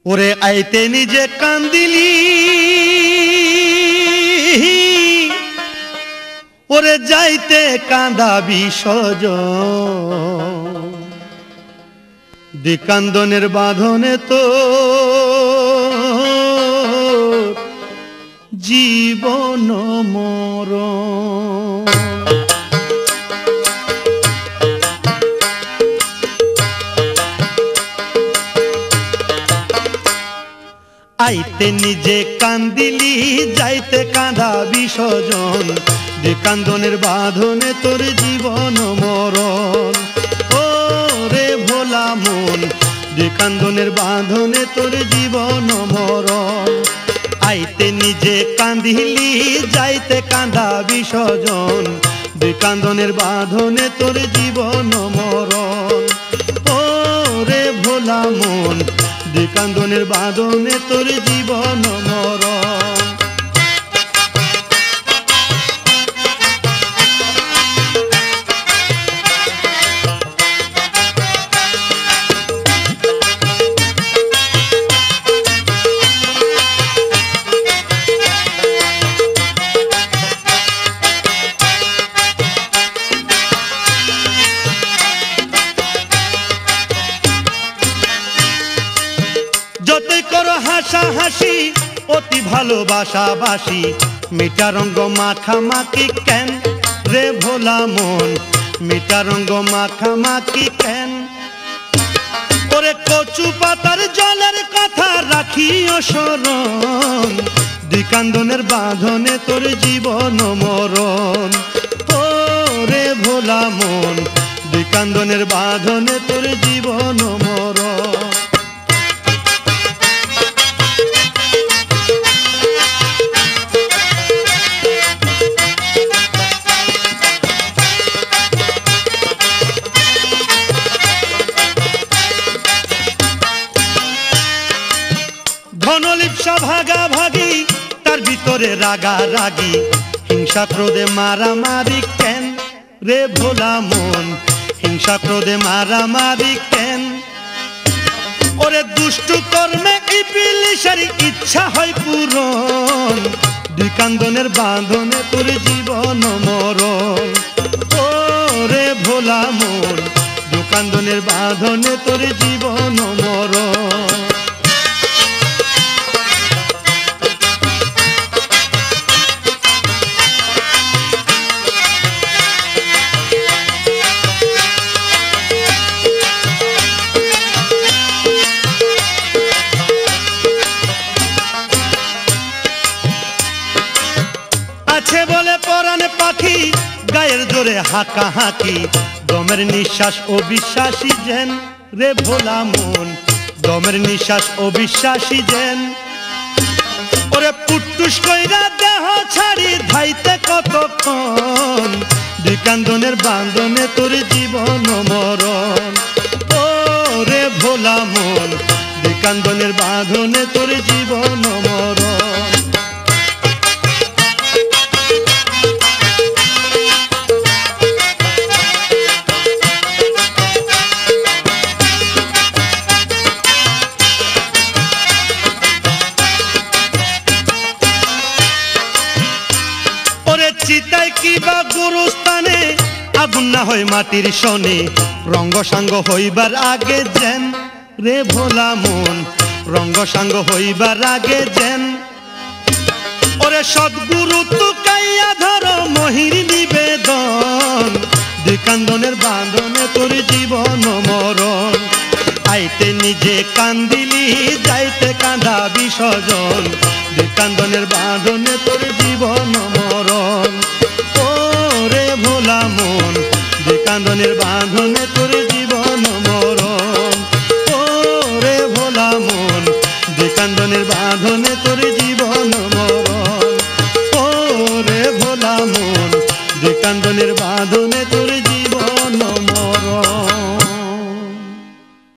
ওরে আইতে নিজে কান্দিলি, ওরে যাইতে কাঁদাবি সজন। দিকান্দনের বাঁধনে তো জীবন মরণ। আইতে নিজে কান্দিলি, যাইতে কাঁদাবি সজন। দিকান্দনের বাঁধনে তোর জীবন মরণ। ও রে ভোলা মন, দিকান্দনের বাঁধনে তোর জীবন মরণ। আইতে নিজে কান্দিলি, যাইতে কাঁদাবি সজন। দিকান্দনের বাঁধনে তোর জীবন মরণ। ও রে ভোলা মন, দিকান্দনের বাঁধনে তোর জীবন মরণ। যতই করো হাসাহাসি, অতি ভালোবাসাবাসি, মিঠা রঙ্গ মাখামাখি কেন রে ভোলা মন, মিঠা রঙ্গ মাখামাখি কেন? ওরে কচু পাতার জলের কথা রাখিও স্মরণ। দিকান্দনের বাঁধনে তোর জীবন মরণ। ও রে ভোলা মন, দিকান্দনের বাঁধনে তোর জীবন মরণ। ধনলিপ্সা ভাগাভাগি, তার ভিতরে রাগারাগি, হিংসা ক্রোধে মারামারি কেন রে ভোলা মন, হিংসা ক্রোধে মারামারি কেন? ওরে দুষ্টু কর্মে ইবলিসের ইচ্ছা হয় পূরণ। দিকান্দনের বাঁধনে তোর জীবন মরণ। ও রে ভোলা মন, দিকান্দনের বাঁধনে তোর জীবন মরণ। আছে বলে পরাণে পাখি, গায়ের জোরে হাঁকা হাঁকি, দমের নিঃশ্বাস অবিশ্বাসী যেন রে ভোলা মন, দমের নিঃশ্বাস অবিশ্বাসী যেন। ওরে পুট্টুস কইরা দেহ ছাড়ি ধাইতে কতক্ষণ। দিকান্দনের বাঁধনে তোর জীবন মরণ। ও রে ভোলা মন, দিকান্দনের বাঁধনে তোর জীবন মরণ। চিতায় কিবা গুরুস্থানে আগুন না হয় মাটির সনে, রঙ্গ সাঙ্গ হইবার আগে যেন রে ভোলা মন, রঙ্গ সাঙ্গ হইবার আগে যেন। ওরে সদ্গুরু তুকাইয়া ধরো মহির নিবেদন। দিকান্দনের বাঁধনে তোর জীবন মরণ। আইতে নিজে কান্দিলি, যাইতে কাঁদাবি সজন। দিকান্দনের বাঁধনে তোর জীবন মরণ। ও রে ভোলা মন, দিকান্দনের বাঁধনে তোর জীবন মরণ। ও রে ভোলা মন, দিকান্দনের বাঁধনে তোর জীবন মরণ। ও রে ভোলা মন, দিকান্দনের বাঁধনে তোর